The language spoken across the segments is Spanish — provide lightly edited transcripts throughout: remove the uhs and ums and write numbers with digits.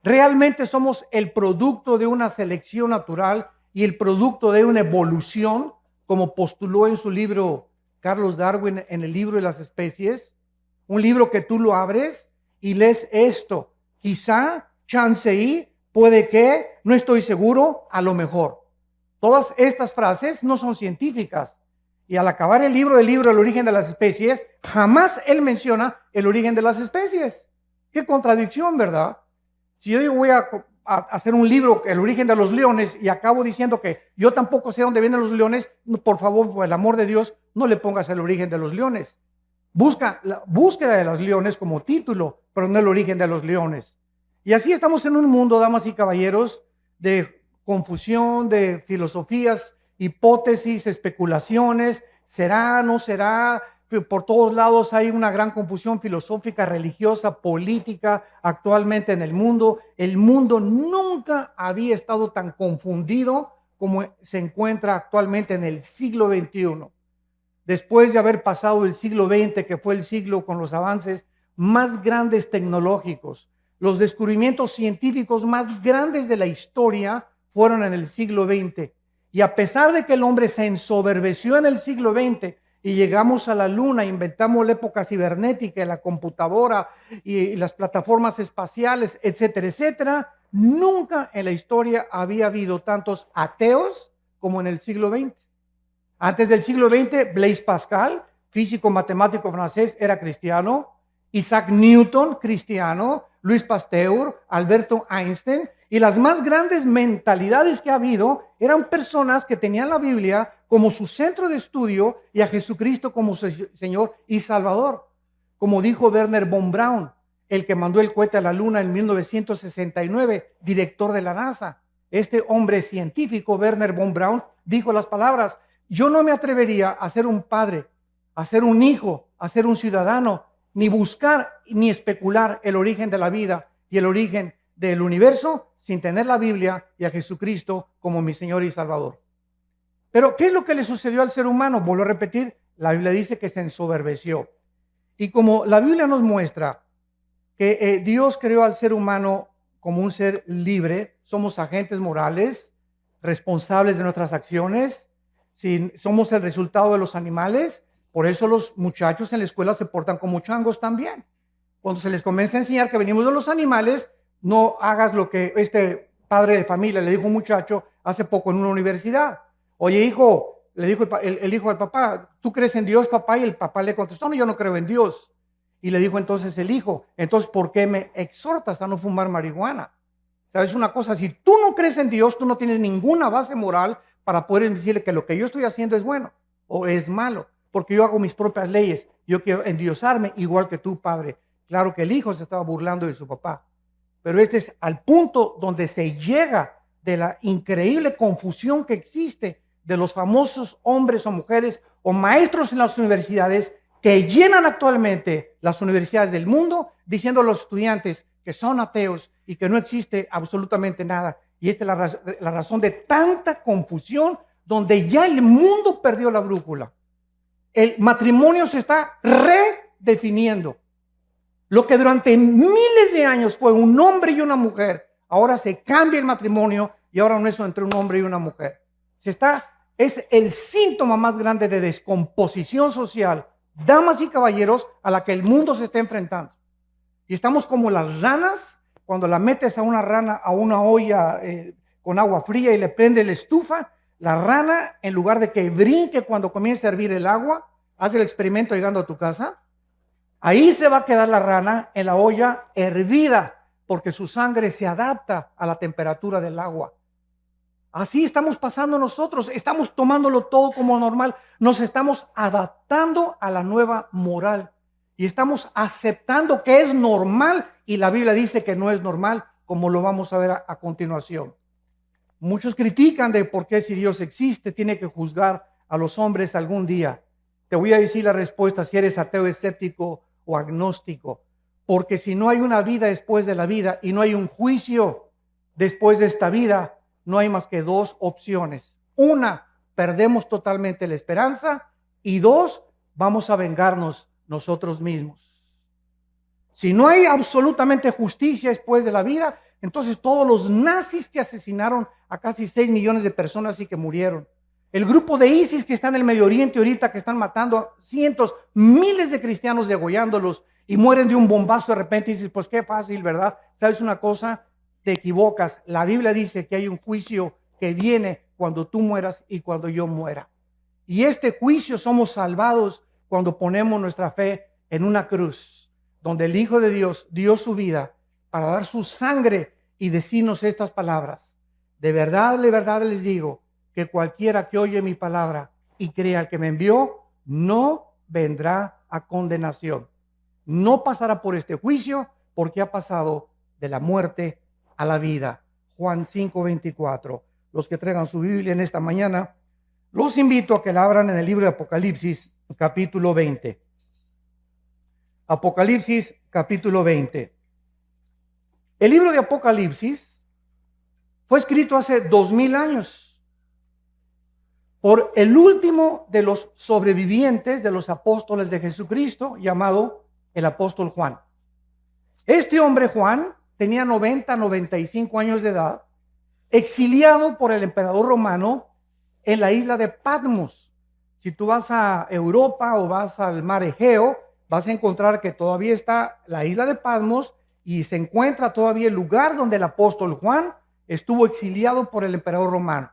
¿Realmente somos el producto de una selección natural y el producto de una evolución, como postuló en su libro Carlos Darwin en el libro de las especies? Un libro que tú lo abres y lees esto. Quizá, chance y, puede que, no estoy seguro, a lo mejor. Todas estas frases no son científicas. Y al acabar el libro El origen de las especies, jamás él menciona el origen de las especies. Qué contradicción, ¿verdad? Si yo voy a hacer un libro, El origen de los leones, y acabo diciendo que yo tampoco sé dónde vienen los leones, por favor, por el amor de Dios, no le pongas el origen de los leones. Busca la búsqueda de los leones como título, pero no el origen de los leones. Y así estamos en un mundo, damas y caballeros, de confusión, de filosofías, hipótesis, especulaciones, será, no será. Por todos lados hay una gran confusión filosófica, religiosa, política actualmente en el mundo. El mundo nunca había estado tan confundido como se encuentra actualmente en el siglo XXI. Después de haber pasado el siglo XX, que fue el siglo con los avances más grandes tecnológicos, los descubrimientos científicos más grandes de la historia fueron en el siglo XX. Y a pesar de que el hombre se ensoberbeció en el siglo XX y llegamos a la luna, inventamos la época cibernética, la computadora y las plataformas espaciales, etcétera, etcétera, nunca en la historia había habido tantos ateos como en el siglo XX. Antes del siglo XX, Blaise Pascal, físico matemático francés, era cristiano. Isaac Newton, cristiano. Louis Pasteur, Alberto Einstein. Y las más grandes mentalidades que ha habido eran personas que tenían la Biblia como su centro de estudio y a Jesucristo como su Señor y Salvador. Como dijo Wernher von Braun, el que mandó el cohete a la luna en 1969, director de la NASA. Este hombre científico, Wernher von Braun, dijo las palabras: yo no me atrevería a ser un padre, a ser un hijo, a ser un ciudadano, ni buscar ni especular el origen de la vida y el origen del universo sin tener la Biblia y a Jesucristo como mi Señor y Salvador. Pero, ¿qué es lo que le sucedió al ser humano? Vuelvo a repetir, la Biblia dice que se ensoberbeció. Y como la Biblia nos muestra que Dios creó al ser humano como un ser libre, somos agentes morales, responsables de nuestras acciones. Si somos el resultado de los animales, por eso los muchachos en la escuela se portan como changos también. Cuando se les comienza a enseñar que venimos de los animales, no hagas lo que este padre de familia le dijo a un muchacho hace poco en una universidad. Oye, hijo, le dijo el hijo al papá, ¿tú crees en Dios, papá? Y el papá le contestó, no, yo no creo en Dios. Y le dijo entonces el hijo, entonces, ¿por qué me exhortas a no fumar marihuana? ¿Sabes una cosa? Si tú no crees en Dios, tú no tienes ninguna base moral para poder decirle que lo que yo estoy haciendo es bueno o es malo, porque yo hago mis propias leyes. Yo quiero endiosarme igual que tú, padre. Claro que el hijo se estaba burlando de su papá, pero este es al punto donde se llega de la increíble confusión que existe de los famosos hombres o mujeres o maestros en las universidades que llenan actualmente las universidades del mundo diciendo a los estudiantes que son ateos y que no existe absolutamente nada. Y esta es la razón de tanta confusión, donde ya el mundo perdió la brújula. El matrimonio se está redefiniendo. Lo que durante miles de años fue un hombre y una mujer, ahora se cambia el matrimonio y ahora no es entre un hombre y una mujer. Es el síntoma más grande de descomposición social, damas y caballeros, a la que el mundo se está enfrentando. Y estamos como las ranas, cuando la metes a una rana a una olla con agua fría y le prende la estufa, la rana, en lugar de que brinque cuando comience a hervir el agua, haz el experimento llegando a tu casa, ahí se va a quedar la rana en la olla hervida, porque su sangre se adapta a la temperatura del agua. Así estamos pasando nosotros, estamos tomándolo todo como normal, nos estamos adaptando a la nueva moral y estamos aceptando que es normal y la Biblia dice que no es normal, como lo vamos a ver a continuación. Muchos critican de por qué, si Dios existe, tiene que juzgar a los hombres algún día. Te voy a decir la respuesta si eres ateo, escéptico o agnóstico, porque si no hay una vida después de la vida y no hay un juicio después de esta vida, no hay más que dos opciones. Una, perdemos totalmente la esperanza, y dos, vamos a vengarnos nosotros mismos. Si no hay absolutamente justicia después de la vida, Entonces todos los nazis que asesinaron a casi 6 millones de personas y que murieron. El grupo de ISIS que está en el Medio Oriente ahorita, que están matando a cientos, miles de cristianos, degollándolos y mueren de un bombazo de repente. Y dices, pues qué fácil, ¿verdad? ¿Sabes una cosa? Te equivocas. La Biblia dice que hay un juicio que viene cuando tú mueras y cuando yo muera. Y este juicio somos salvados cuando ponemos nuestra fe en una cruz, donde el Hijo de Dios dio su vida para dar su sangre y decirnos estas palabras. De verdad les digo que cualquiera que oye mi palabra y crea al que me envió, no vendrá a condenación. No pasará por este juicio porque ha pasado de la muerte a la vida. Juan 5:24. Los que traigan su Biblia en esta mañana, los invito a que la abran en el libro de Apocalipsis, capítulo 20. Apocalipsis, capítulo 20. El libro de Apocalipsis fue escrito hace 2000 años por el último de los sobrevivientes de los apóstoles de Jesucristo, llamado el apóstol Juan. Este hombre, Juan, tenía 95 años de edad, exiliado por el emperador romano en la isla de Patmos. Si tú vas a Europa o vas al mar Egeo, vas a encontrar que todavía está la isla de Patmos y se encuentra todavía el lugar donde el apóstol Juan estuvo exiliado por el emperador romano.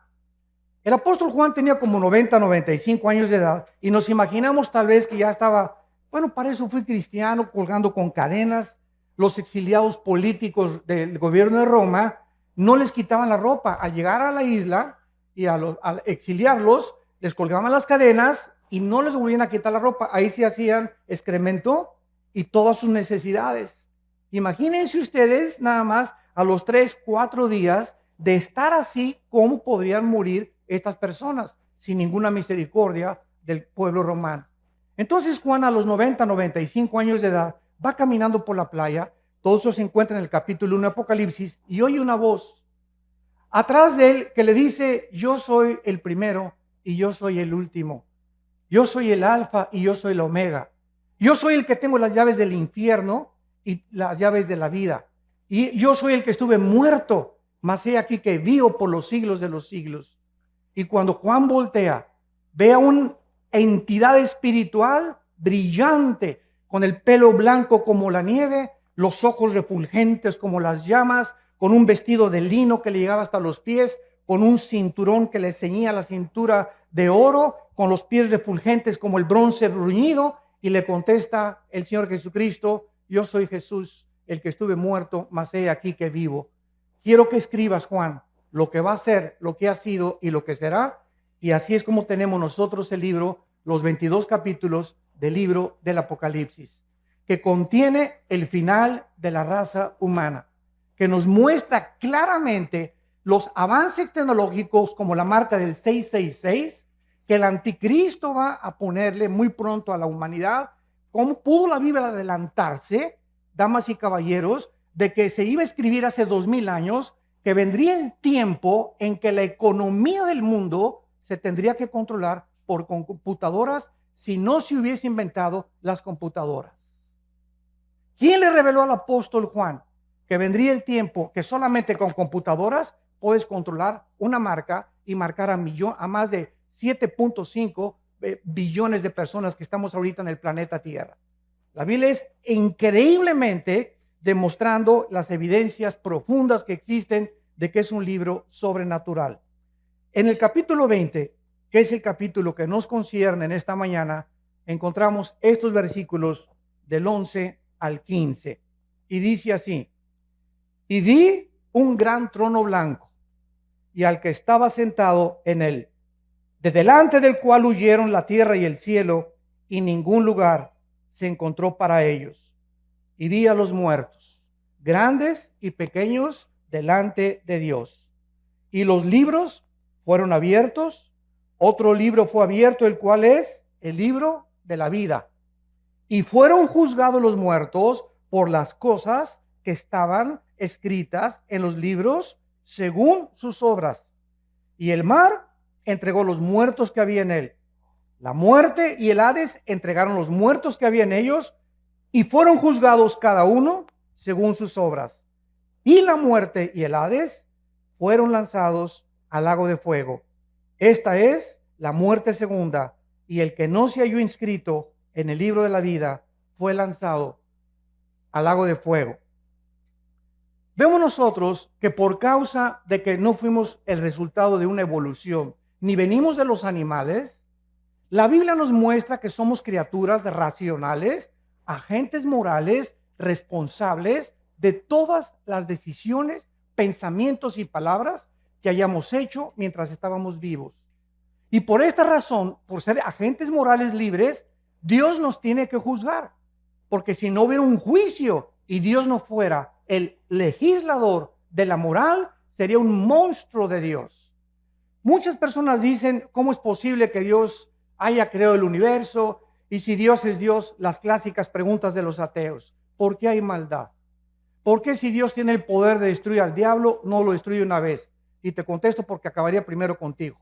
El apóstol Juan tenía como 95 años de edad y nos imaginamos tal vez que ya estaba, bueno, para eso fui cristiano, colgando con cadenas. Los exiliados políticos del gobierno de Roma no les quitaban la ropa. Al llegar a la isla y al exiliarlos, les colgaban las cadenas y no les volvían a quitar la ropa. Ahí se hacían excremento y todas sus necesidades. Imagínense ustedes nada más a los 3, 4 días de estar así, cómo podrían morir estas personas sin ninguna misericordia del pueblo romano. Entonces Juan a los 95 años de edad va caminando por la playa. Todo eso se encuentra en el capítulo 1 de Apocalipsis y oye una voz atrás de él que le dice: yo soy el primero y yo soy el último. Yo soy el alfa y yo soy el omega. Yo soy el que tengo las llaves del infierno y las llaves de la vida. Y yo soy el que estuve muerto, mas he aquí que vivo por los siglos de los siglos. Y cuando Juan voltea, ve a una entidad espiritual brillante, con el pelo blanco como la nieve, los ojos refulgentes como las llamas, con un vestido de lino que le llegaba hasta los pies, con un cinturón que le ceñía la cintura de oro, con los pies refulgentes como el bronce bruñido, y le contesta el Señor Jesucristo: yo soy Jesús, el que estuve muerto, mas he aquí que vivo. Quiero que escribas, Juan, lo que va a ser, lo que ha sido y lo que será. Y así es como tenemos nosotros el libro, los 22 capítulos del libro del Apocalipsis, que contiene el final de la raza humana, que nos muestra claramente los avances tecnológicos como la marca del 666, que el anticristo va a ponerle muy pronto a la humanidad. ¿Cómo pudo la Biblia adelantarse, damas y caballeros, de que se iba a escribir hace 2000 años, que vendría el tiempo en que la economía del mundo se tendría que controlar por computadoras si no se hubiese inventado las computadoras? ¿Quién le reveló al apóstol Juan que vendría el tiempo que solamente con computadoras puedes controlar una marca y marcar a más de 7.5 billones de personas que estamos ahorita en el planeta Tierra? La Biblia es increíblemente demostrando las evidencias profundas que existen de que es un libro sobrenatural. En el capítulo 20, que es el capítulo que nos concierne en esta mañana, encontramos estos versículos del 11 al 15. Y dice así: y vi un gran trono blanco y al que estaba sentado en él, de delante del cual huyeron la tierra y el cielo, y ningún lugar se encontró para ellos. Y vi a los muertos, grandes y pequeños, delante de Dios. Y los libros fueron abiertos. Otro libro fue abierto, el cual es el libro de la vida. Y fueron juzgados los muertos por las cosas que estaban escritas en los libros según sus obras. Y el mar entregó los muertos que había en él. La muerte y el Hades entregaron los muertos que había en ellos, y fueron juzgados cada uno según sus obras. y la muerte y el Hades fueron lanzados al lago de fuego. Esta es la muerte segunda, y el que no se halló inscrito en el libro de la vida fue lanzado al lago de fuego. Vemos nosotros que por causa de que no fuimos el resultado de una evolución, ni venimos de los animales, la Biblia nos muestra que somos criaturas racionales, agentes morales, responsables de todas las decisiones, pensamientos y palabras que hayamos hecho mientras estábamos vivos. Y por esta razón, por ser agentes morales libres, Dios nos tiene que juzgar. Porque si no hubiera un juicio y Dios no fuera el legislador de la moral, sería un monstruo de Dios. Muchas personas dicen, ¿cómo es posible que Dios haya creado el universo? Y si Dios es Dios, las clásicas preguntas de los ateos. ¿Por qué hay maldad? ¿Por qué si Dios tiene el poder de destruir al diablo, no lo destruye una vez? Y te contesto porque acabaría primero contigo.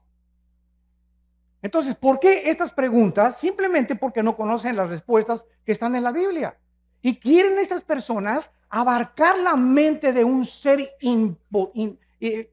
Entonces, ¿por qué estas preguntas? Simplemente porque no conocen las respuestas que están en la Biblia. Y quieren estas personas abarcar la mente de un ser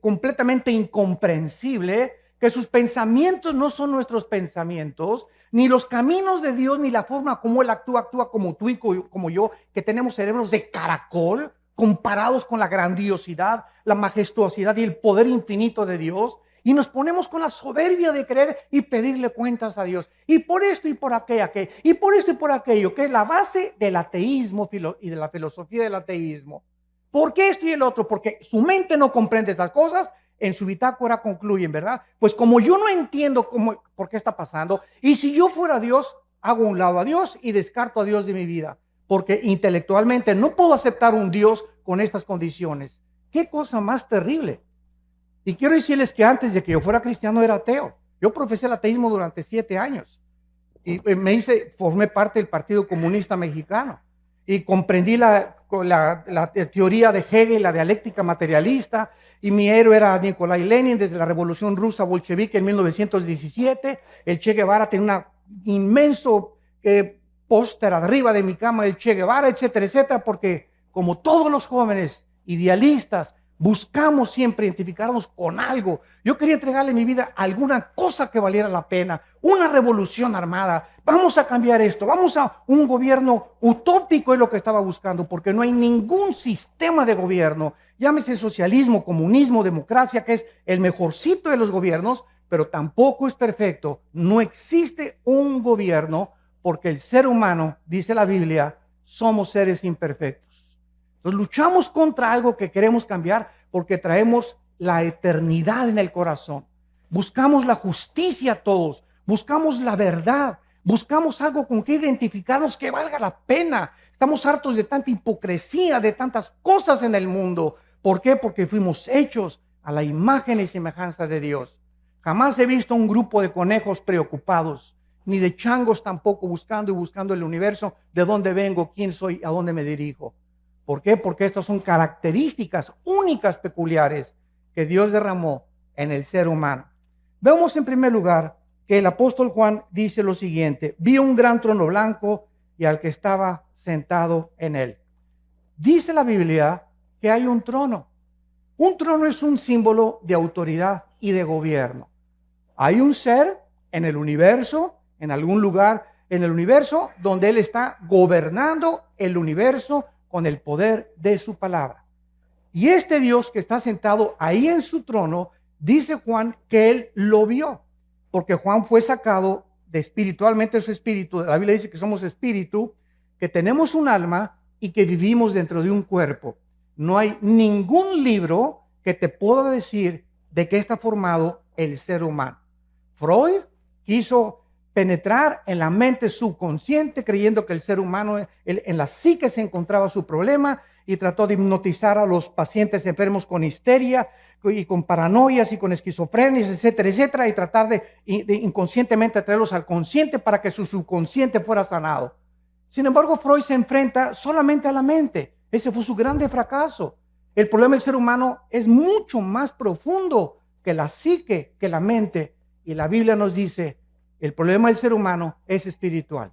completamente incomprensible, que sus pensamientos no son nuestros pensamientos, ni los caminos de Dios, ni la forma como Él actúa como tú y como yo, que tenemos cerebros de caracol, comparados con la grandiosidad, la majestuosidad y el poder infinito de Dios. Y nos ponemos con la soberbia de creer y pedirle cuentas a Dios. Y por esto y por aquello, y por esto y por aquello, que es la base del ateísmo y de la filosofía del ateísmo. ¿Por qué esto y el otro? Porque su mente no comprende estas cosas, en su bitácora concluyen, ¿verdad? Pues como yo no entiendo por qué está pasando, y si yo fuera Dios, hago a un lado a Dios y descarto a Dios de mi vida. Porque intelectualmente no puedo aceptar un Dios con estas condiciones. ¿Qué cosa más terrible? Y quiero decirles que antes de que yo fuera cristiano era ateo. Yo profesé el ateísmo durante 7 años. Y formé parte del Partido Comunista Mexicano. Y comprendí la teoría de Hegel, la dialéctica materialista. Y mi héroe era Nikolai Lenin desde la Revolución Rusa Bolchevique en 1917. El Che Guevara tenía un inmenso póster arriba de mi cama del Che Guevara, etcétera, etcétera. Porque como todos los jóvenes idealistas, buscamos siempre identificarnos con algo. Yo quería entregarle mi vida a alguna cosa que valiera la pena, una revolución armada. Vamos a cambiar esto, vamos a un gobierno utópico, es lo que estaba buscando, porque no hay ningún sistema de gobierno, llámese socialismo, comunismo, democracia, que es el mejorcito de los gobiernos, pero tampoco es perfecto. No existe un gobierno porque el ser humano, dice la Biblia, somos seres imperfectos. Entonces luchamos contra algo que queremos cambiar porque traemos la eternidad en el corazón. Buscamos la justicia todos, buscamos la verdad, buscamos algo con que identificarnos que valga la pena. Estamos hartos de tanta hipocresía, de tantas cosas en el mundo. ¿Por qué? Porque fuimos hechos a la imagen y semejanza de Dios. Jamás he visto un grupo de conejos preocupados, ni de changos tampoco buscando el universo, de dónde vengo, quién soy, a dónde me dirijo. ¿Por qué? Porque estas son características únicas, peculiares, que Dios derramó en el ser humano. Vemos en primer lugar que el apóstol Juan dice lo siguiente: vi un gran trono blanco y al que estaba sentado en él. Dice la Biblia que hay un trono. Un trono es un símbolo de autoridad y de gobierno. Hay un ser en el universo, en algún lugar en el universo, donde Él está gobernando el universo con el poder de su palabra. Y este Dios que está sentado ahí en su trono, dice Juan que Él lo vio, porque Juan fue sacado de espiritualmente su espíritu. La Biblia dice que somos espíritu, que tenemos un alma y que vivimos dentro de un cuerpo. No hay ningún libro que te pueda decir de qué está formado el ser humano. Freud quiso penetrar en la mente subconsciente creyendo que el ser humano, en la psique se encontraba su problema, y trató de hipnotizar a los pacientes enfermos con histeria y con paranoias y con esquizofrenias, etcétera, etcétera, y tratar de inconscientemente traerlos al consciente para que su subconsciente fuera sanado. Sin embargo, Freud se enfrenta solamente a la mente. Ese fue su grande fracaso. El problema del ser humano es mucho más profundo que la psique, que la mente, y la Biblia nos dice: el problema del ser humano es espiritual.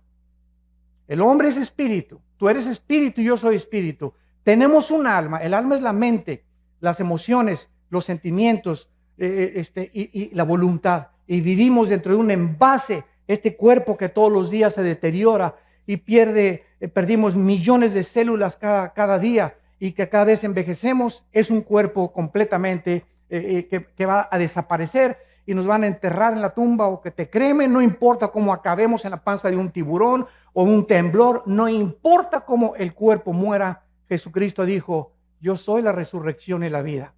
El hombre es espíritu, tú eres espíritu y yo soy espíritu, Tenemos un alma. El alma es la mente, las emociones, los sentimientos y la voluntad. Y vivimos dentro de un envase, este cuerpo que todos los días se deteriora y perdimos millones de células cada día, y que cada vez envejecemos. Es un cuerpo completamente que va a desaparecer y nos van a enterrar en la tumba, o que te cremen. No importa cómo acabemos en la panza de un tiburón o un temblor, no importa cómo el cuerpo muera. Jesucristo dijo: yo soy la resurrección y la vida.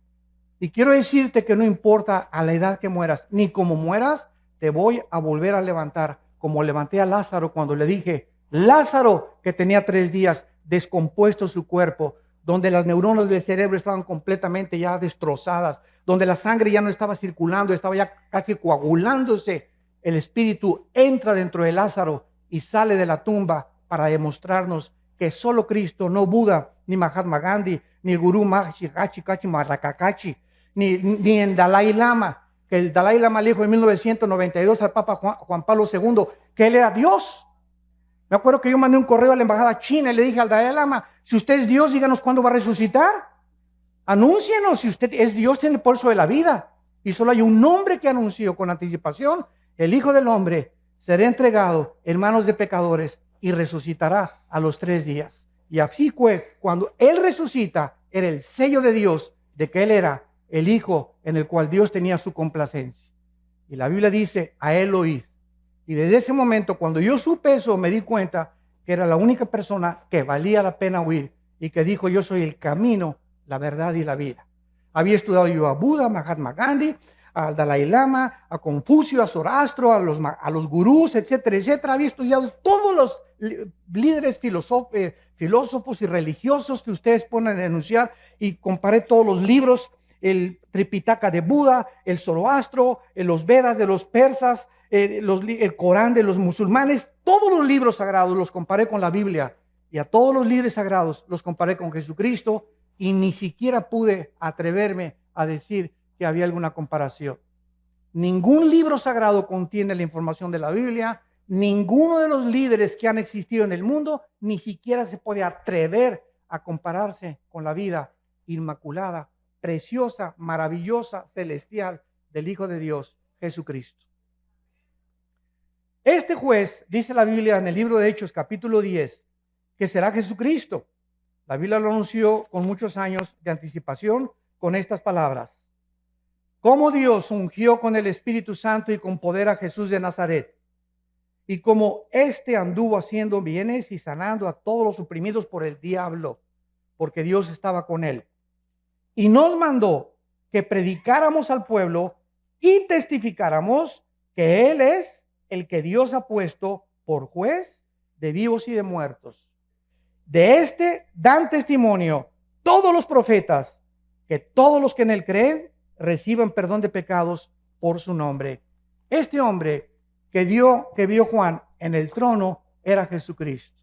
Y quiero decirte que no importa a la edad que mueras, ni cómo mueras, te voy a volver a levantar, como levanté a Lázaro cuando le dije: Lázaro, que tenía 3 días descompuesto su cuerpo, donde las neuronas del cerebro estaban completamente ya destrozadas, donde la sangre ya no estaba circulando, estaba ya casi coagulándose. El Espíritu entra dentro de Lázaro y sale de la tumba para demostrarnos que solo Cristo, no Buda, ni Mahatma Gandhi, ni el gurú Maharishi Kachi Marrakakachi, ni el Dalai Lama, que el Dalai Lama le dijo en 1992 al Papa Juan Pablo II que él era Dios. Me acuerdo que yo mandé un correo a la embajada china y le dije al Dalai Lama: si usted es Dios, díganos cuándo va a resucitar. Anúncienos, si usted es Dios, tiene el pulso de la vida. Y solo hay un nombre que anunció con anticipación: el Hijo del Hombre será entregado en manos de pecadores y resucitará a los 3 días. Y así fue, cuando Él resucita, era el sello de Dios de que Él era el Hijo en el cual Dios tenía su complacencia. Y la Biblia dice: a Él oíd. Y desde ese momento, cuando yo supe eso, me di cuenta que era la única persona que valía la pena oír, y que dijo: yo soy el camino, la verdad y la vida. Había estudiado yo a Buda, a Mahatma Gandhi, al Dalai Lama, a Confucio, a Zoroastro, a los gurús, etcétera, etcétera. Había estudiado todos los líderes filósofos y religiosos que ustedes ponen a enunciar, y comparé todos los libros: el Tripitaka de Buda, el Zoroastro, los Vedas de los persas, el Corán de los musulmanes. Todos los libros sagrados los comparé con la Biblia, y a todos los líderes sagrados los comparé con Jesucristo, y ni siquiera pude atreverme a decir que había alguna comparación. Ningún libro sagrado contiene la información de la Biblia. Ninguno de los líderes que han existido en el mundo ni siquiera se puede atrever a compararse con la vida inmaculada, preciosa, maravillosa, celestial del Hijo de Dios, Jesucristo. Este juez, dice la Biblia en el libro de Hechos, capítulo 10, que será Jesucristo. La Biblia lo anunció con muchos años de anticipación con estas palabras: como Dios ungió con el Espíritu Santo y con poder a Jesús de Nazaret, y como éste anduvo haciendo bienes y sanando a todos los oprimidos por el diablo, porque Dios estaba con él. Y nos mandó que predicáramos al pueblo y testificáramos que Él es el que Dios ha puesto por juez de vivos y de muertos. De este dan testimonio todos los profetas, que todos los que en Él creen reciban perdón de pecados por su nombre. Este hombre que vio Juan en el trono era Jesucristo.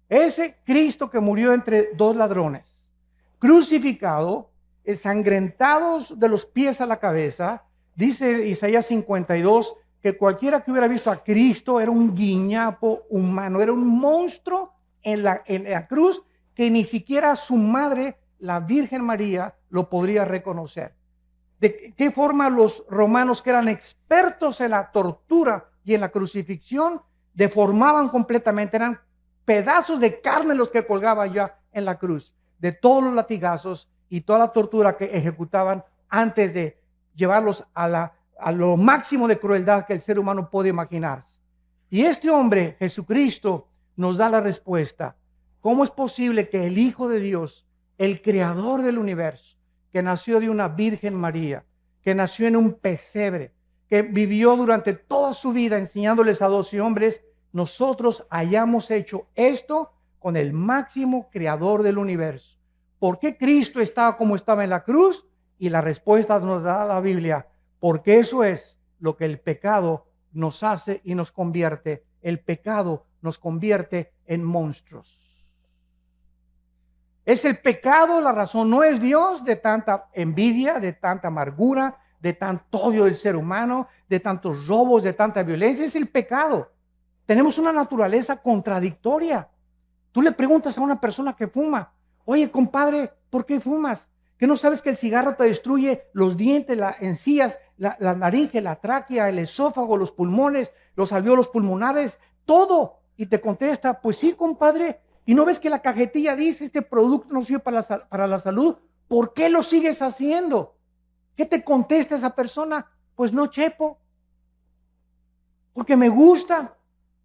Ese Cristo que murió entre 2 ladrones, crucificado, ensangrentados de los pies a la cabeza. Dice Isaías 52 que cualquiera que hubiera visto a Cristo era un guiñapo humano, era un monstruo en la cruz, que ni siquiera su madre, la Virgen María, lo podría reconocer. ¿De qué forma los romanos, que eran expertos en la tortura y en la crucifixión, deformaban completamente? Eran pedazos de carne los que colgaban ya en la cruz, de todos los latigazos y toda la tortura que ejecutaban antes de llevarlos a lo máximo de crueldad que el ser humano puede imaginarse. Y este hombre, Jesucristo, nos da la respuesta. ¿Cómo es posible que el Hijo de Dios, el creador del universo, que nació de una Virgen María, que nació en un pesebre, que vivió durante toda su vida enseñándoles a 12 hombres, nosotros hayamos hecho esto con el máximo creador del universo? ¿Por qué Cristo estaba como estaba en la cruz? Y la respuesta nos da la Biblia: porque eso es lo que el pecado nos hace y nos convierte. El pecado nos convierte en monstruos. Es el pecado la razón, no es Dios, de tanta envidia, de tanta amargura, de tanto odio del ser humano, de tantos robos, de tanta violencia. Es el pecado. Tenemos una naturaleza contradictoria. Tú le preguntas a una persona que fuma: Oye, compadre, ¿por qué fumas? ¿Que no sabes que el cigarro te destruye los dientes, las encías, la laringe, la tráquea, el esófago, los pulmones, los alvéolos pulmonares, todo? Y te contesta, pues sí, compadre. ¿Y no ves que la cajetilla dice, este producto no sirve para la salud? ¿Por qué lo sigues haciendo? ¿Qué te contesta esa persona? Pues no, chepo, porque me gusta.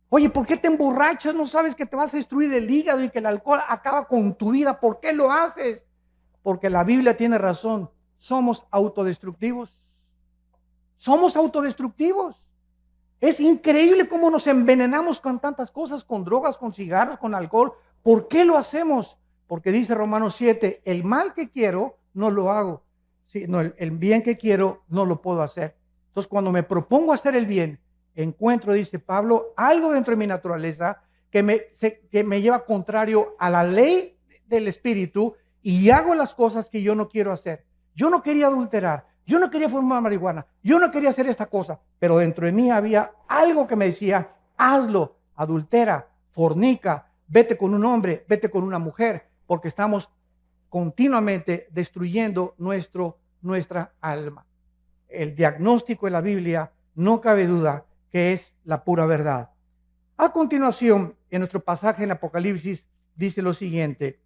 Oye, ¿por qué te emborrachas? ¿No sabes que te vas a destruir el hígado y que el alcohol acaba con tu vida? ¿Por qué lo haces? Porque la Biblia tiene razón. Somos autodestructivos. Somos autodestructivos. Es increíble cómo nos envenenamos con tantas cosas, con drogas, con cigarros, con alcohol. ¿Por qué lo hacemos? Porque dice Romanos 7, el mal que quiero no lo hago. Sí, no, el bien que quiero no lo puedo hacer. Entonces, cuando me propongo hacer el bien, encuentro, dice Pablo, algo dentro de mi naturaleza que me lleva contrario a la ley del Espíritu y hago las cosas que yo no quiero hacer. Yo no quería adulterar, yo no quería fumar marihuana, yo no quería hacer esta cosa, pero dentro de mí había algo que me decía, hazlo, adultera, fornica, vete con un hombre, vete con una mujer, porque estamos continuamente destruyendo nuestra alma. El diagnóstico de la Biblia, no cabe duda que es la pura verdad. A continuación, en nuestro pasaje en Apocalipsis, dice lo siguiente: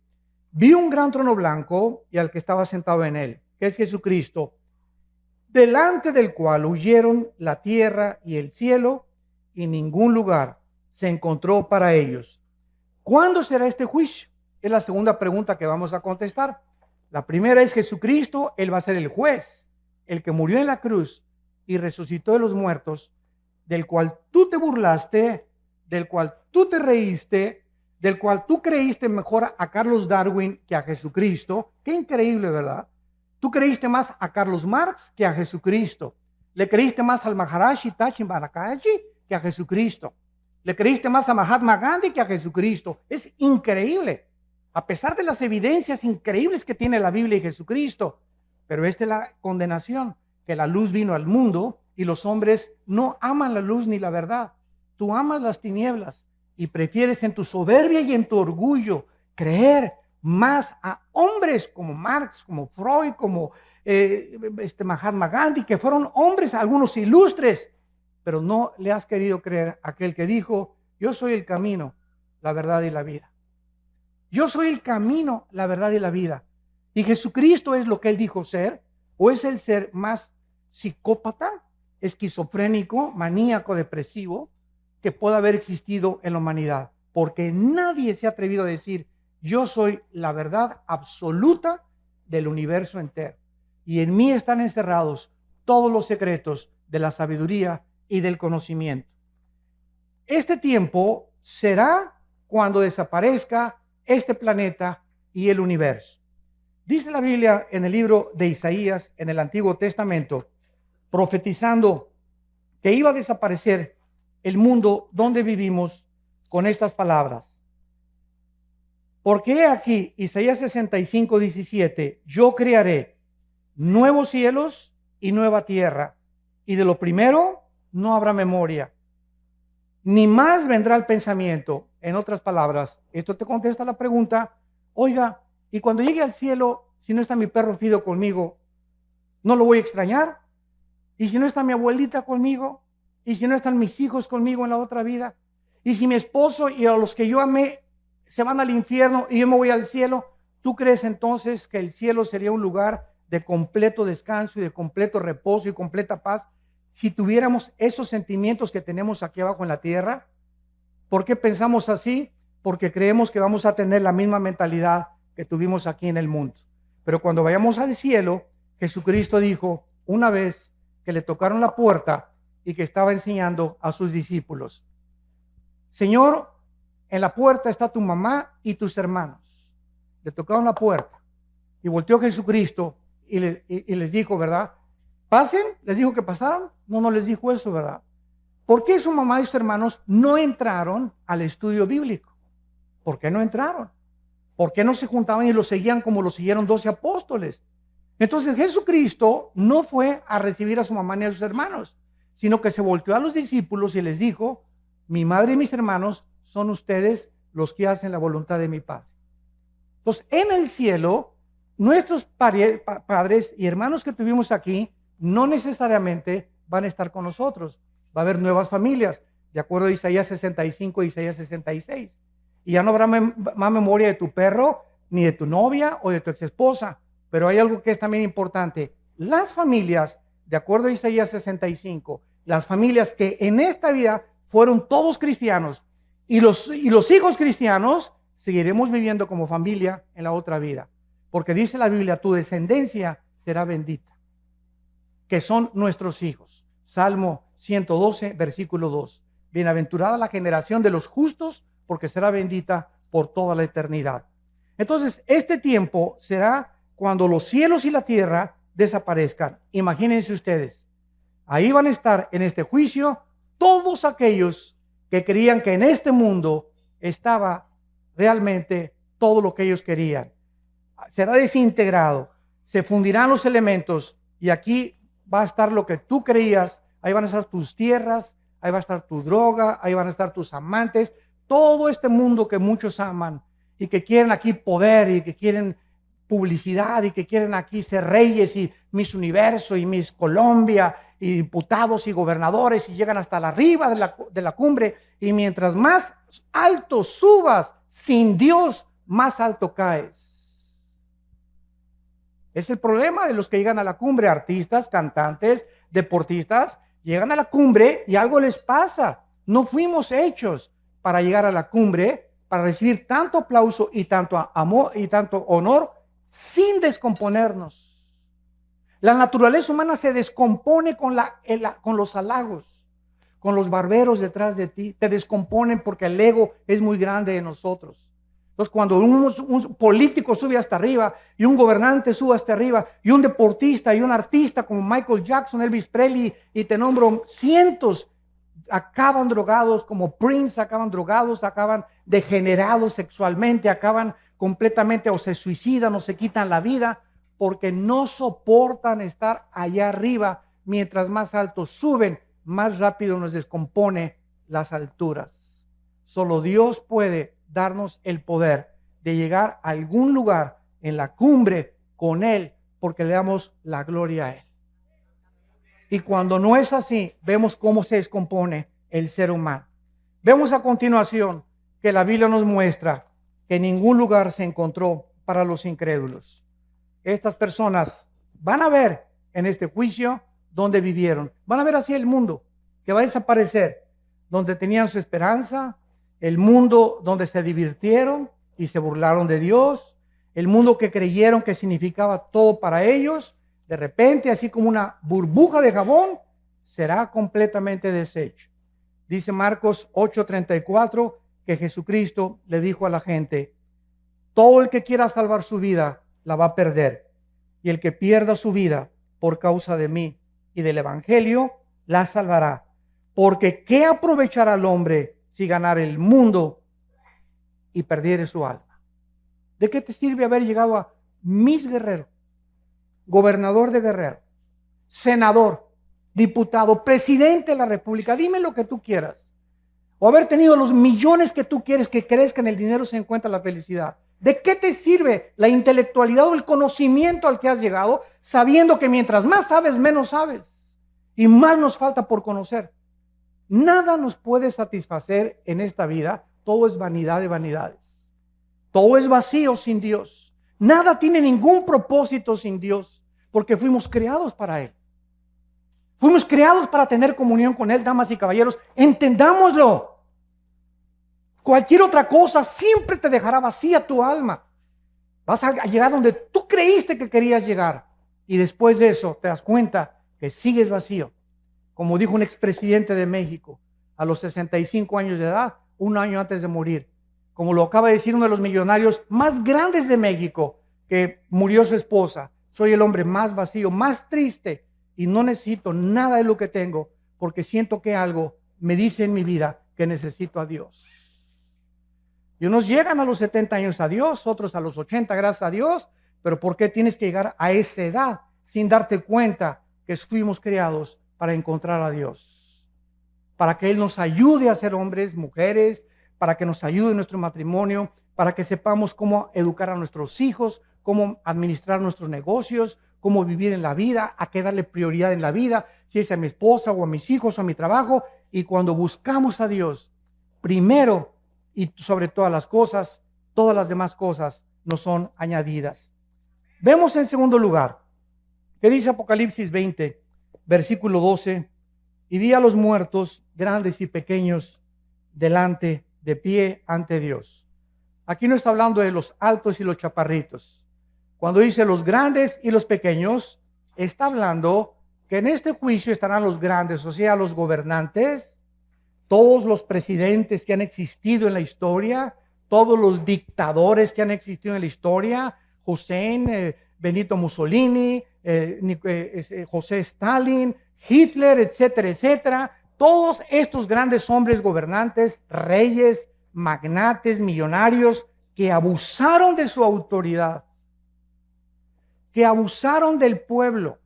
vi un gran trono blanco y al que estaba sentado en él, que es Jesucristo, delante del cual huyeron la tierra y el cielo, y ningún lugar se encontró para ellos. ¿Cuándo será este juicio? Es la segunda pregunta que vamos a contestar. La primera es Jesucristo, Él va a ser el juez, el que murió en la cruz y resucitó de los muertos, del cual tú te burlaste, del cual tú te reíste, del cual tú creíste mejor a Carlos Darwin que a Jesucristo. Qué increíble, ¿verdad? Tú creíste más a Carlos Marx que a Jesucristo. Le creíste más al Maharaji Tachi Marakaji que a Jesucristo. Le creíste más a Mahatma Gandhi que a Jesucristo. Es increíble. A pesar de las evidencias increíbles que tiene la Biblia y Jesucristo. Pero esta es la condenación, que la luz vino al mundo y los hombres no aman la luz ni la verdad. Tú amas las tinieblas y prefieres en tu soberbia y en tu orgullo creer más a hombres como Marx, como Freud, como Mahatma Gandhi, que fueron hombres, algunos ilustres, pero no le has querido creer a aquel que dijo, yo soy el camino, la verdad y la vida. Yo soy el camino, la verdad y la vida. Y Jesucristo es lo que él dijo ser, o es el ser más psicópata, esquizofrénico, maníaco, depresivo, que pueda haber existido en la humanidad. Porque nadie se ha atrevido a decir, yo soy la verdad absoluta del universo entero. Y en mí están encerrados todos los secretos de la sabiduría y del conocimiento. Este tiempo será cuando desaparezca este planeta y el universo. Dice la Biblia en el libro de Isaías, en el Antiguo Testamento, profetizando que iba a desaparecer el mundo donde vivimos con estas palabras. Porque aquí, Isaías 65, 17, yo crearé nuevos cielos y nueva tierra, y de lo primero no habrá memoria, ni más vendrá el pensamiento. En otras palabras, esto te contesta la pregunta, oiga, y cuando llegue al cielo, si no está mi perro Fido conmigo, ¿no lo voy a extrañar? ¿Y si no está mi abuelita conmigo? ¿Y si no están mis hijos conmigo en la otra vida? ¿Y si mi esposo y a los que yo amé se van al infierno y yo me voy al cielo? ¿Tú crees entonces que el cielo sería un lugar de completo descanso y de completo reposo y completa paz si tuviéramos esos sentimientos que tenemos aquí abajo en la tierra? ¿Por qué pensamos así? Porque creemos que vamos a tener la misma mentalidad que tuvimos aquí en el mundo. Pero cuando vayamos al cielo, Jesucristo dijo una vez que le tocaron la puerta y que estaba enseñando a sus discípulos, Señor, en la puerta está tu mamá y tus hermanos. Le tocaron la puerta y volteó Jesucristo y les dijo, ¿verdad? Pasen, les dijo que pasaran. No les dijo eso, ¿verdad? ¿Por qué su mamá y sus hermanos no entraron al estudio bíblico? ¿Por qué no entraron? ¿Por qué no se juntaban y lo seguían como lo siguieron 12 apóstoles? Entonces Jesucristo no fue a recibir a su mamá ni a sus hermanos, sino que se volteó a los discípulos y les dijo, mi madre y mis hermanos son ustedes los que hacen la voluntad de mi Padre. Entonces, en el cielo, nuestros padres y hermanos que tuvimos aquí no necesariamente van a estar con nosotros. Va a haber nuevas familias, de acuerdo a Isaías 65 y Isaías 66. Y ya no habrá más memoria de tu perro, ni de tu novia o de tu exesposa. Pero hay algo que es también importante. Las familias, de acuerdo a Isaías 65, las familias que en esta vida fueron todos cristianos y los hijos cristianos, seguiremos viviendo como familia en la otra vida. Porque dice la Biblia, tu descendencia será bendita, que son nuestros hijos. Salmo 112, versículo 2. Bienaventurada la generación de los justos, porque será bendita por toda la eternidad. Entonces, este tiempo será cuando los cielos y la tierra desaparezcan. Imagínense ustedes, ahí van a estar en este juicio todos aquellos que creían que en este mundo estaba realmente todo lo que ellos querían. Será desintegrado, se fundirán los elementos y aquí va a estar lo que tú creías. Ahí van a estar tus tierras, ahí va a estar tu droga, ahí van a estar tus amantes, todo este mundo que muchos aman y que quieren aquí poder y que quieren publicidad y que quieren aquí ser reyes y Miss Universo y Miss Colombia y diputados y gobernadores y llegan hasta la arriba de la cumbre, y mientras más alto subas sin Dios, más alto caes. Es el problema de los que llegan a la cumbre, artistas, cantantes, deportistas, llegan a la cumbre y algo les pasa. No fuimos hechos para llegar a la cumbre, para recibir tanto aplauso y tanto amor y tanto honor sin descomponernos. La naturaleza humana se descompone con los halagos, con los barberos detrás de ti. Te descomponen porque el ego es muy grande de nosotros. Entonces, cuando un político sube hasta arriba y un gobernante sube hasta arriba y un deportista y un artista como Michael Jackson, Elvis Presley y te nombro cientos, acaban drogados, como Prince, acaban drogados, acaban degenerados sexualmente, acaban completamente o se suicidan o se quitan la vida porque no soportan estar allá arriba. Mientras más altos suben, más rápido nos descompone las alturas. Solo Dios puede darnos el poder de llegar a algún lugar en la cumbre con Él, porque le damos la gloria a Él. Y cuando no es así, vemos cómo se descompone el ser humano. Vemos a continuación que la Biblia nos muestra que ningún lugar se encontró para los incrédulos. Estas personas van a ver en este juicio donde vivieron. Van a ver así el mundo que va a desaparecer, donde tenían su esperanza, el mundo donde se divirtieron y se burlaron de Dios, el mundo que creyeron que significaba todo para ellos. De repente, así como una burbuja de jabón, será completamente deshecho. Dice Marcos 8:34 que Jesucristo le dijo a la gente: todo el que quiera salvar su vida la va a perder, y el que pierda su vida por causa de mí y del evangelio la salvará. Porque ¿qué aprovechará el hombre si ganara el mundo y perdiere su alma? ¿De qué te sirve haber llegado a Miss Guerrero, gobernador de Guerrero, senador, diputado, presidente de la República? Dime lo que tú quieras. O haber tenido los millones que tú quieres, que crees que en el dinero se encuentra la felicidad. ¿De qué te sirve la intelectualidad o el conocimiento al que has llegado, sabiendo que mientras más sabes, menos sabes? Y más nos falta por conocer. Nada nos puede satisfacer en esta vida. Todo es vanidad de vanidades. Todo es vacío sin Dios. Nada tiene ningún propósito sin Dios, porque fuimos creados para Él. Fuimos creados para tener comunión con Él, damas y caballeros. Entendámoslo. Cualquier otra cosa siempre te dejará vacía tu alma. Vas a llegar donde tú creíste que querías llegar, y después de eso te das cuenta que sigues vacío. Como dijo un expresidente de México a los 65 años de edad, un año antes de morir. Como lo acaba de decir uno de los millonarios más grandes de México, que murió su esposa: soy el hombre más vacío, más triste, y no necesito nada de lo que tengo, porque siento que algo me dice en mi vida que necesito a Dios. Y unos llegan a los 70 años a Dios, otros a los 80, gracias a Dios. Pero ¿por qué tienes que llegar a esa edad sin darte cuenta que fuimos creados para encontrar a Dios? Para que Él nos ayude a ser hombres, mujeres, para que nos ayude en nuestro matrimonio, para que sepamos cómo educar a nuestros hijos, cómo administrar nuestros negocios, cómo vivir en la vida, a qué darle prioridad en la vida, si es a mi esposa o a mis hijos o a mi trabajo. Y cuando buscamos a Dios primero y sobre todas las cosas, todas las demás cosas nos son añadidas. Vemos en segundo lugar, que dice Apocalipsis 20, versículo 12, y vi a los muertos, grandes y pequeños, delante, de pie ante Dios. Aquí no está hablando de los altos y los chaparritos. Cuando dice los grandes y los pequeños, está hablando que en este juicio estarán los grandes, o sea, los gobernantes, todos los presidentes que han existido en la historia, todos los dictadores que han existido en la historia, Hussein, Benito Mussolini, José Stalin, Hitler, etcétera, etcétera. Todos estos grandes hombres gobernantes, reyes, magnates, millonarios, que abusaron de su autoridad, que abusaron del pueblo,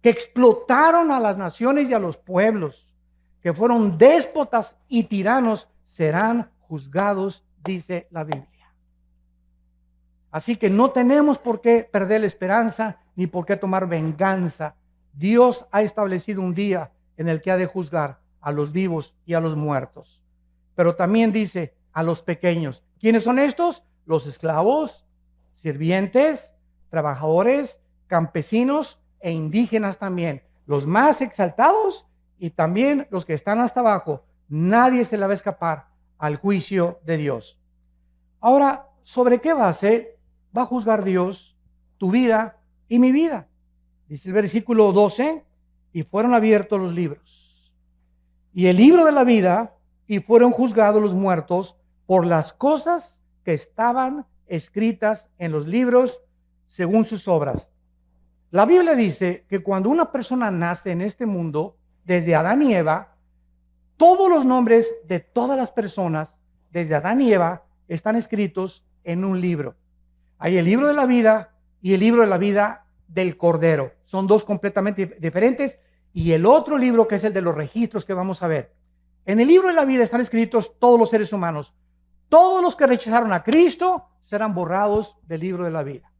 que explotaron a las naciones y a los pueblos, que fueron déspotas y tiranos, serán juzgados, dice la Biblia. Así que no tenemos por qué perder la esperanza ni por qué tomar venganza. Dios ha establecido un día en el que ha de juzgar a los vivos y a los muertos. Pero también dice a los pequeños. ¿Quiénes son estos? Los esclavos, sirvientes, trabajadores, campesinos e indígenas también. Los más exaltados y también los que están hasta abajo. Nadie se le va a escapar al juicio de Dios. Ahora, ¿sobre qué base va a juzgar Dios tu vida y mi vida? Dice el versículo 12, y fueron abiertos los libros. Y el libro de la vida, y fueron juzgados los muertos por las cosas que estaban escritas en los libros según sus obras. La Biblia dice que cuando una persona nace en este mundo, desde Adán y Eva, todos los nombres de todas las personas, desde Adán y Eva, están escritos en un libro. Hay el libro de la vida y el libro de la vida del Cordero. Son dos completamente diferentes. Y el otro libro, que es el de los registros que vamos a ver. En el libro de la vida están escritos todos los seres humanos. Todos los que rechazaron a Cristo serán borrados del libro de la vida.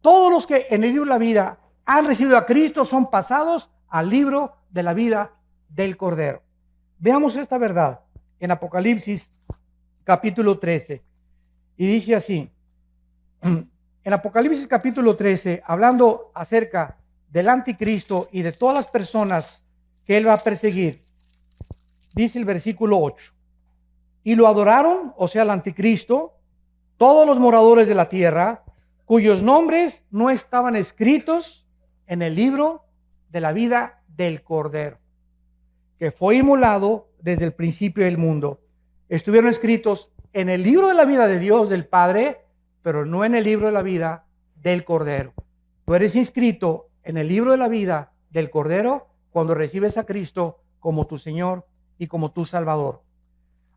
Todos los que en el libro de la vida han recibido a Cristo son pasados al libro de la vida del Cordero. Veamos esta verdad en Apocalipsis capítulo 13. Y dice así, en Apocalipsis capítulo 13, hablando acerca del anticristo y de todas las personas que él va a perseguir, dice el versículo 8, y lo adoraron, o sea, el anticristo, todos los moradores de la tierra, cuyos nombres no estaban escritos en el libro de la vida del Cordero, que fue inmolado desde el principio del mundo. Estuvieron escritos en el libro de la vida de Dios, del Padre, pero no en el libro de la vida del Cordero. Tú eres inscrito en el libro de la vida del Cordero cuando recibes a Cristo como tu Señor y como tu Salvador.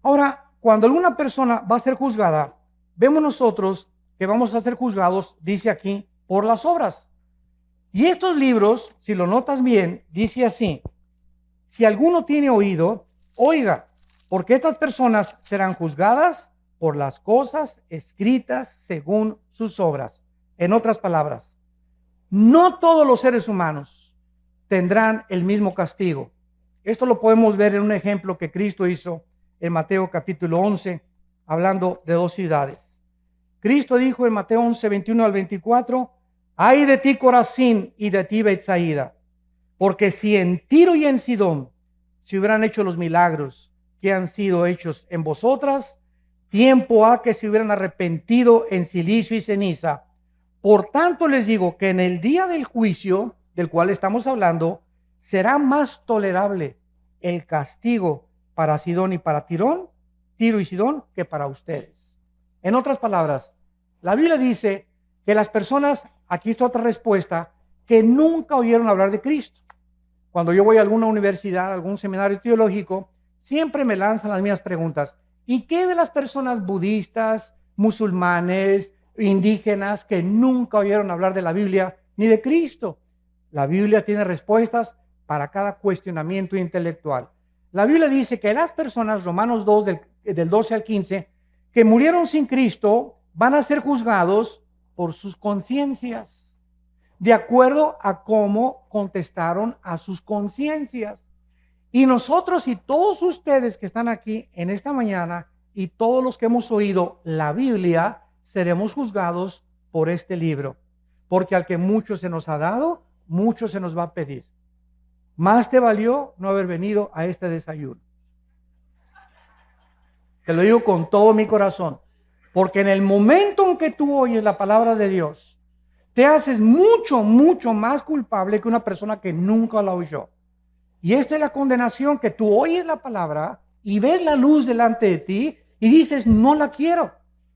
Ahora, cuando alguna persona va a ser juzgada, vemos nosotros que vamos a ser juzgados, dice aquí, por las obras. Y estos libros, si lo notas bien, dice así: si alguno tiene oído, oiga, porque estas personas serán juzgadas por las cosas escritas según sus obras. En otras palabras, no todos los seres humanos tendrán el mismo castigo. Esto lo podemos ver en un ejemplo que Cristo hizo en Mateo capítulo 11, hablando de dos ciudades. Cristo dijo en Mateo 11, 21 al 24, ay de ti Corazín y de ti Betsaida, porque si en Tiro y en Sidón se hubieran hecho los milagros que han sido hechos en vosotras, tiempo ha que se hubieran arrepentido en silicio y ceniza. Por tanto les digo que en el día del juicio, del cual estamos hablando, será más tolerable el castigo para Sidón y para Tiro y Sidón, que para ustedes. En otras palabras, la Biblia dice que las personas, aquí está otra respuesta, que nunca oyeron hablar de Cristo. Cuando yo voy a alguna universidad, a algún seminario teológico, siempre me lanzan las mismas preguntas. ¿Y qué de las personas budistas, musulmanes, indígenas que nunca oyeron hablar de la Biblia ni de Cristo? La Biblia tiene respuestas para cada cuestionamiento intelectual. La Biblia dice que las personas, Romanos 2, del 12 al 15, que murieron sin Cristo van a ser juzgados por sus conciencias, de acuerdo a cómo contestaron a sus conciencias. Y nosotros y todos ustedes que están aquí en esta mañana y todos los que hemos oído la Biblia, seremos juzgados por este libro. Porque al que mucho se nos ha dado, mucho se nos va a pedir. Más te valió no haber venido a este desayuno. Te lo digo con todo mi corazón. Porque en el momento en que tú oyes la palabra de Dios, te haces mucho, mucho más culpable que una persona que nunca la oyó. Y esta es la condenación, que tú oyes la palabra y ves la luz delante de ti y dices, no la quiero.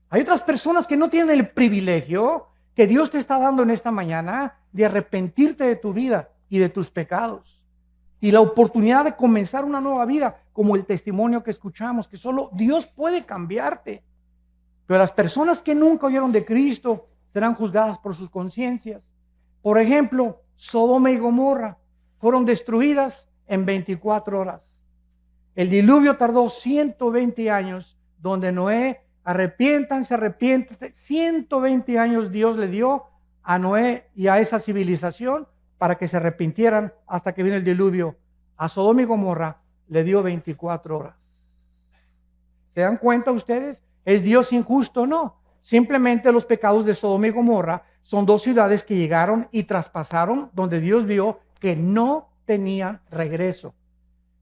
Hay otras personas que no tienen el privilegio que Dios te está dando en esta mañana de arrepentirte de tu vida y de tus pecados. Y la oportunidad de comenzar una nueva vida, como el testimonio que escuchamos, que solo Dios puede cambiarte. Pero las personas que nunca oyeron de Cristo serán juzgadas por sus conciencias. Por ejemplo, Sodoma y Gomorra fueron destruidas en 24 horas. El diluvio tardó 120 años, donde Noé, arrepiéntanse, 120 años Dios le dio a Noé y a esa civilización para que se arrepintieran hasta que vino el diluvio. A Sodoma y Gomorra le dio 24 horas. ¿Se dan cuenta ustedes? ¿Es Dios injusto? No. Simplemente los pecados de Sodoma y Gomorra son dos ciudades que llegaron y traspasaron donde Dios vio que no tenían regreso,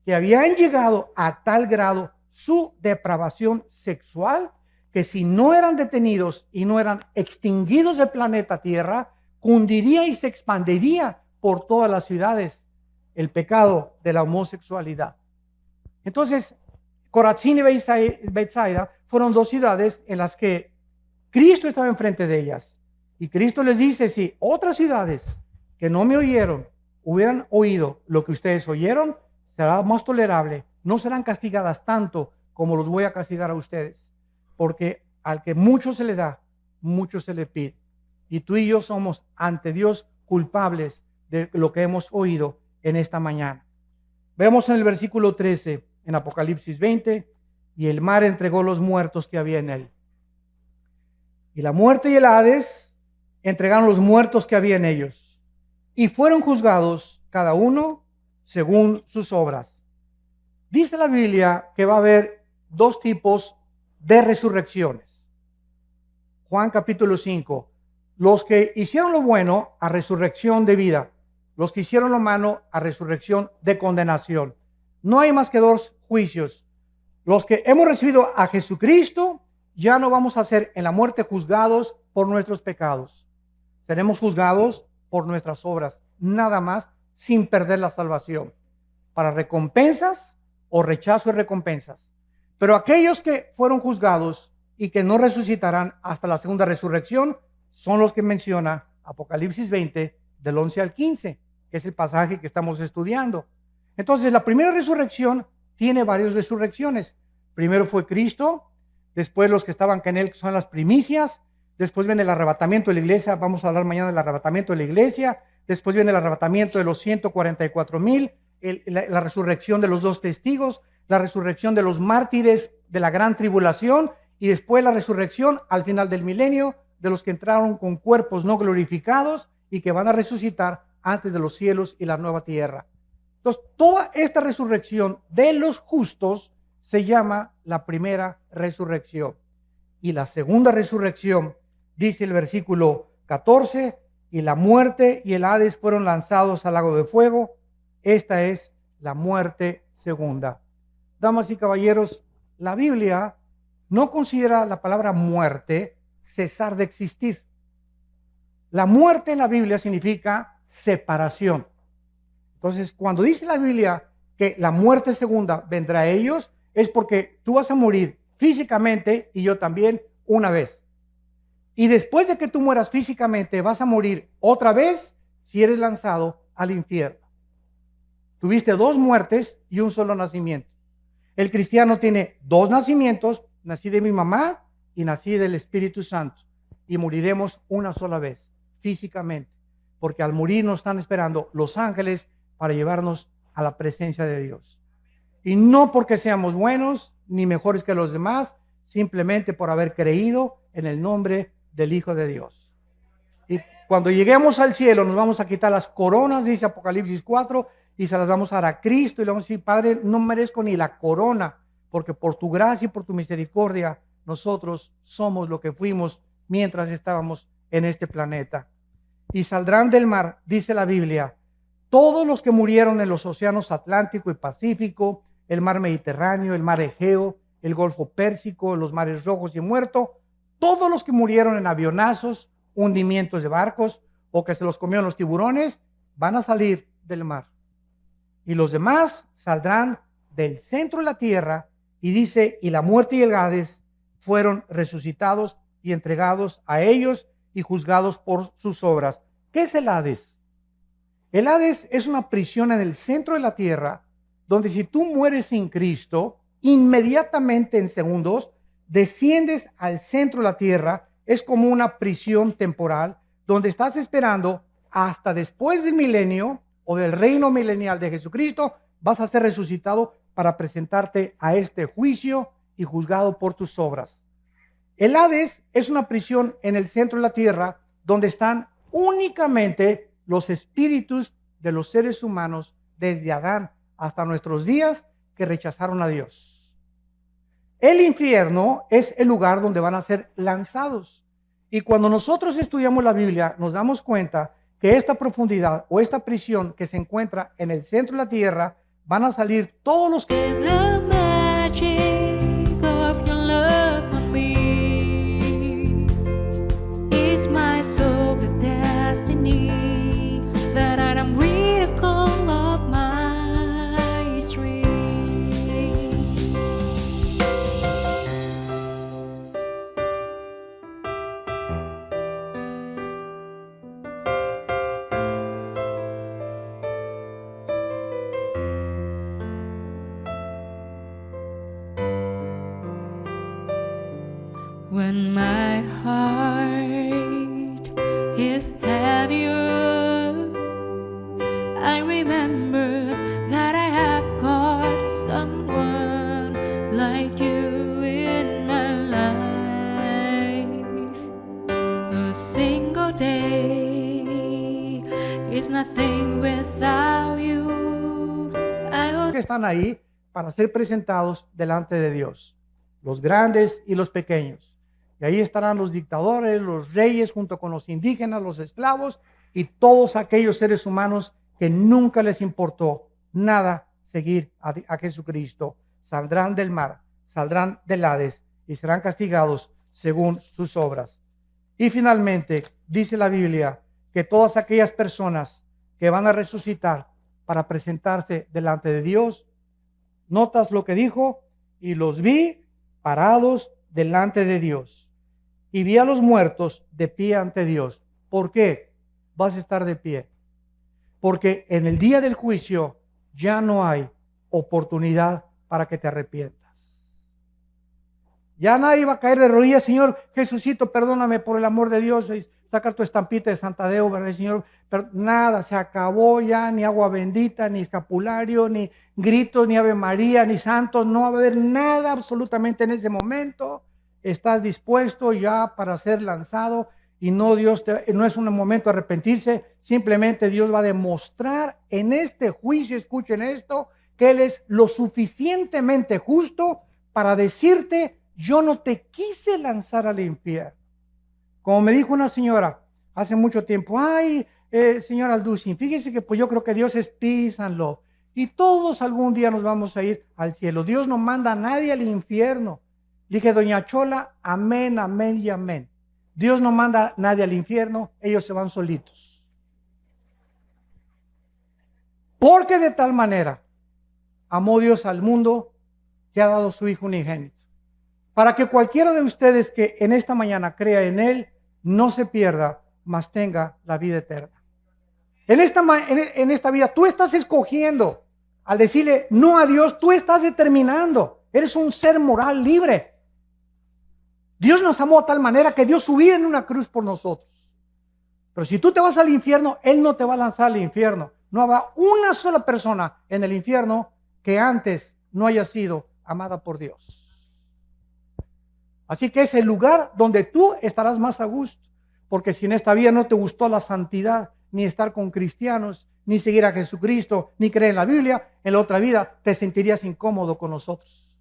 que habían llegado a tal grado su depravación sexual que si no eran detenidos y no eran extinguidos del planeta Tierra, cundiría y se expandiría por todas las ciudades el pecado de la homosexualidad. Entonces, Corazín y Betsaida fueron dos ciudades en las que Cristo estaba enfrente de ellas. Y Cristo les dice, si otras ciudades que no me oyeron hubieran oído lo que ustedes oyeron, será más tolerable, no serán castigadas tanto como los voy a castigar a ustedes, porque al que mucho se le da, mucho se le pide. Y tú y yo somos ante Dios culpables de lo que hemos oído en esta mañana. Vemos en el versículo 13, en Apocalipsis 20, y el mar entregó los muertos que había en él. Y la muerte y el Hades entregaron los muertos que había en ellos, y fueron juzgados cada uno según sus obras. Dice la Biblia que va a haber dos tipos de resurrecciones. Juan capítulo 5. Los que hicieron lo bueno a resurrección de vida. Los que hicieron lo malo a resurrección de condenación. No hay más que dos juicios. Los que hemos recibido a Jesucristo, ya no vamos a ser en la muerte juzgados por nuestros pecados. Seremos juzgados por nuestras obras, nada más, sin perder la salvación. Para recompensas o rechazo de recompensas. Pero aquellos que fueron juzgados y que no resucitarán hasta la segunda resurrección, son los que menciona Apocalipsis 20, del 11 al 15, que es el pasaje que estamos estudiando. Entonces, la primera resurrección tiene varias resurrecciones. Primero fue Cristo, después los que estaban con él, que son las primicias, después viene el arrebatamiento de la iglesia, vamos a hablar mañana del arrebatamiento de la iglesia, después viene el arrebatamiento de los 144,000, la resurrección de los dos testigos, la resurrección de los mártires de la gran tribulación, y después la resurrección al final del milenio de los que entraron con cuerpos no glorificados y que van a resucitar antes de los cielos y la nueva tierra. Entonces, toda esta resurrección de los justos se llama la primera resurrección. Y la segunda resurrección, dice el versículo 14, y la muerte y el Hades fueron lanzados al lago de fuego. Esta es la muerte segunda. Damas y caballeros, la Biblia no considera la palabra muerte cesar de existir. La muerte en la Biblia significa separación. Entonces, cuando dice la Biblia que la muerte segunda vendrá a ellos, es porque tú vas a morir físicamente y yo también una vez. Y después de que tú mueras físicamente, vas a morir otra vez si eres lanzado al infierno. Tuviste dos muertes y un solo nacimiento. El cristiano tiene dos nacimientos, nací de mi mamá y nací del Espíritu Santo. Y moriremos una sola vez, físicamente. Porque al morir nos están esperando los ángeles para llevarnos a la presencia de Dios. Y no porque seamos buenos ni mejores que los demás, simplemente por haber creído en el nombre del Hijo de Dios. Y cuando lleguemos al cielo nos vamos a quitar las coronas, dice Apocalipsis 4, y se las vamos a dar a Cristo y le vamos a decir: Padre, no merezco ni la corona, porque por tu gracia y por tu misericordia nosotros somos lo que fuimos mientras estábamos en este planeta. Y saldrán del mar, dice la Biblia, todos los que murieron en los océanos Atlántico y Pacífico, el mar Mediterráneo, el mar Egeo, el Golfo Pérsico, los mares Rojos y Muerto, todos los que murieron en avionazos, hundimientos de barcos o que se los comieron los tiburones, van a salir del mar. Y los demás saldrán del centro de la tierra, y dice: y la muerte y el Hades fueron resucitados y entregados a ellos y juzgados por sus obras. ¿Qué es el Hades? El Hades es una prisión en el centro de la tierra, donde si tú mueres sin Cristo, inmediatamente en segundos desciendes al centro de la tierra. Es como una prisión temporal, donde estás esperando hasta después del milenio o del reino milenial de Jesucristo. Vas a ser resucitado para presentarte a este juicio y juzgado por tus obras. El Hades es una prisión en el centro de la tierra, donde están únicamente los espíritus de los seres humanos desde Adán hasta nuestros días que rechazaron a Dios. El infierno es el lugar donde van a ser lanzados. Y cuando nosotros estudiamos la Biblia, nos damos cuenta que esta profundidad o esta prisión que se encuentra en el centro de la tierra, van a salir todos los que... When my heart is heavier, I remember that I have got someone like you in my life. A single day is nothing without you. que están ahí para ser presentados delante de Dios, los grandes y los pequeños. Y ahí estarán los dictadores, los reyes, junto con los indígenas, los esclavos y todos aquellos seres humanos que nunca les importó nada seguir a Jesucristo. Saldrán del mar, saldrán del Hades y serán castigados según sus obras. Y finalmente, dice la Biblia que todas aquellas personas que van a resucitar para presentarse delante de Dios, notas lo que dijo: y los vi parados delante de Dios. Y vi a los muertos de pie ante Dios. ¿Por qué vas a estar de pie? Porque en el día del juicio ya no hay oportunidad para que te arrepientas. Ya nadie va a caer de rodillas: Señor Jesucito, perdóname por el amor de Dios, y sacar tu estampita de Santadeo, ¿verdad, Señor? Pero nada, se acabó ya, ni agua bendita, ni escapulario, ni gritos, ni Ave María, ni santos. No va a haber nada absolutamente en ese momento. Estás dispuesto ya para ser lanzado, y no es un momento de arrepentirse. Simplemente Dios va a demostrar en este juicio, escuchen esto, que Él es lo suficientemente justo para decirte: yo no te quise lanzar al infierno. Como me dijo una señora hace mucho tiempo: ay, señor Alducin, fíjese que pues yo creo que Dios es peace and love, y todos algún día nos vamos a ir al cielo. Dios no manda a nadie al infierno. Dije: doña Chola, amén, amén y amén. Dios no manda a nadie al infierno, ellos se van solitos. Porque de tal manera amó Dios al mundo que ha dado su Hijo unigénito, para que cualquiera de ustedes que en esta mañana crea en Él no se pierda, mas tenga la vida eterna. En esta vida tú estás escogiendo. Al decirle no a Dios, tú estás determinando. Eres un ser moral libre. Dios nos amó de tal manera que dio su vida en una cruz por nosotros. Pero si tú te vas al infierno, Él no te va a lanzar al infierno. No habrá una sola persona en el infierno que antes no haya sido amada por Dios. Así que es el lugar donde tú estarás más a gusto. Porque si en esta vida no te gustó la santidad, ni estar con cristianos, ni seguir a Jesucristo, ni creer en la Biblia, en la otra vida te sentirías incómodo con nosotros.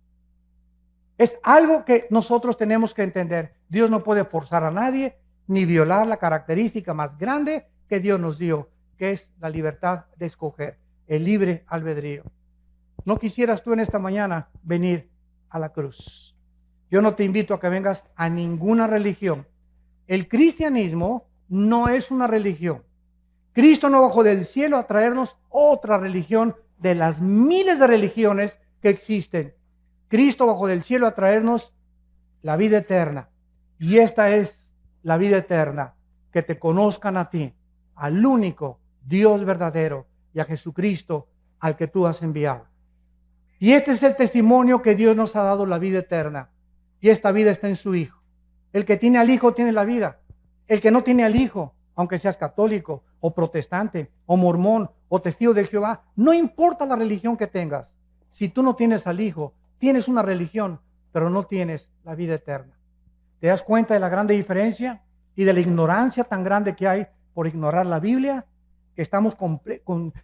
Es algo que nosotros tenemos que entender. Dios no puede forzar a nadie, ni violar la característica más grande que Dios nos dio, que es la libertad de escoger, el libre albedrío. ¿No quisieras tú en esta mañana venir a la cruz? Yo no te invito a que vengas a ninguna religión. El cristianismo no es una religión. Cristo no bajó del cielo a traernos otra religión de las miles de religiones que existen. Cristo bajó del cielo a traernos la vida eterna. Y esta es la vida eterna, que te conozcan a ti, al único Dios verdadero, y a Jesucristo al que tú has enviado. Y este es el testimonio que Dios nos ha dado, la vida eterna. Y esta vida está en su Hijo. El que tiene al Hijo tiene la vida. El que no tiene al Hijo, aunque seas católico o protestante o mormón o testigo de Jehová, no importa la religión que tengas. Si tú no tienes al Hijo, tienes una religión, pero no tienes la vida eterna. ¿Te das cuenta de la grande diferencia y de la ignorancia tan grande que hay por ignorar la Biblia? Que estamos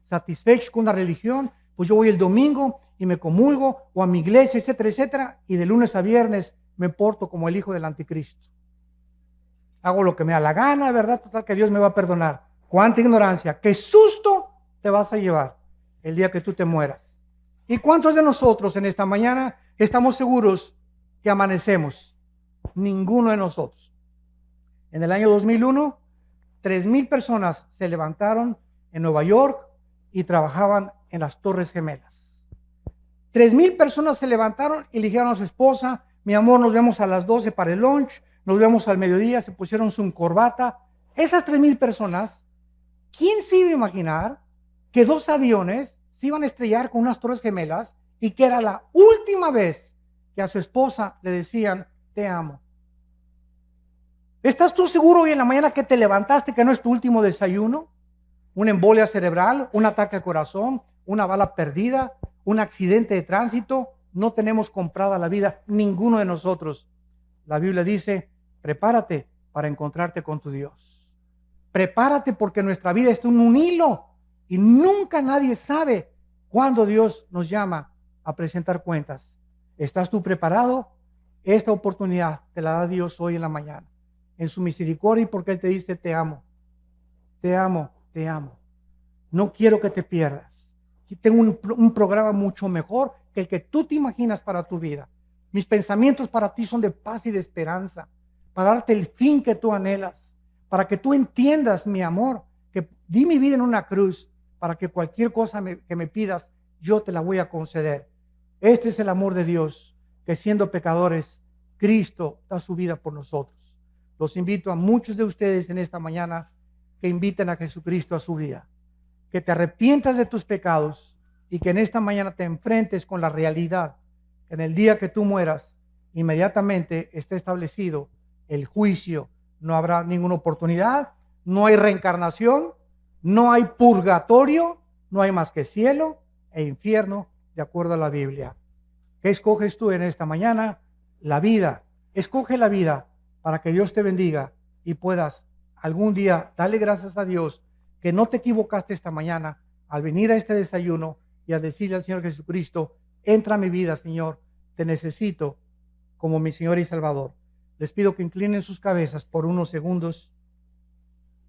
satisfechos con una religión. Pues yo voy el domingo y me comulgo, o a mi iglesia, etcétera, etcétera, y de lunes a viernes me porto como el hijo del anticristo. Hago lo que me da la gana, ¿verdad? Total, que Dios me va a perdonar. ¡Cuánta ignorancia! ¡Qué susto te vas a llevar el día que tú te mueras! ¿Y cuántos de nosotros en esta mañana estamos seguros que amanecemos? Ninguno de nosotros. En el año 2001, 3,000 personas se levantaron en Nueva York y trabajaban en las Torres Gemelas. 3,000 personas se levantaron y le dijeron a su esposa: mi amor, nos vemos a las 12 para el lunch, nos vemos al mediodía. Se pusieron su corbata. Esas 3,000 personas, ¿quién se iba a imaginar que 2 aviones se iban a estrellar con unas Torres Gemelas y que era la última vez que a su esposa le decían: te amo? ¿Estás tú seguro hoy en la mañana que te levantaste que no es tu último desayuno? ¿Una embolia cerebral, un ataque al corazón, una bala perdida, un accidente de tránsito? No tenemos comprada la vida, ninguno de nosotros. La Biblia dice: prepárate para encontrarte con tu Dios. Prepárate, porque nuestra vida está en un hilo y nunca nadie sabe cuándo Dios nos llama a presentar cuentas. ¿Estás tú preparado? Esta oportunidad te la da Dios hoy en la mañana, en su misericordia, y porque Él te dice: te amo, te amo, te amo. No quiero que te pierdas. Tengo un programa mucho mejor que el que tú te imaginas para tu vida. Mis pensamientos para ti son de paz y de esperanza, para darte el fin que tú anhelas, para que tú entiendas mi amor, que di mi vida en una cruz, para que cualquier cosa que me pidas, yo te la voy a conceder. Este es el amor de Dios, que siendo pecadores, Cristo da su vida por nosotros. Los invito a muchos de ustedes en esta mañana que inviten a Jesucristo a su vida, que te arrepientas de tus pecados y que en esta mañana te enfrentes con la realidad que en el día que tú mueras, inmediatamente esté establecido el juicio. No habrá ninguna oportunidad, no hay reencarnación, no hay purgatorio, no hay más que cielo e infierno, de acuerdo a la Biblia. ¿Qué escoges tú en esta mañana? La vida. Escoge la vida para que Dios te bendiga y puedas algún día darle gracias a Dios que no te equivocaste esta mañana al venir a este desayuno y al decirle al Señor Jesucristo: entra a mi vida, Señor, te necesito como mi Señor y Salvador. Les pido que inclinen sus cabezas por unos segundos.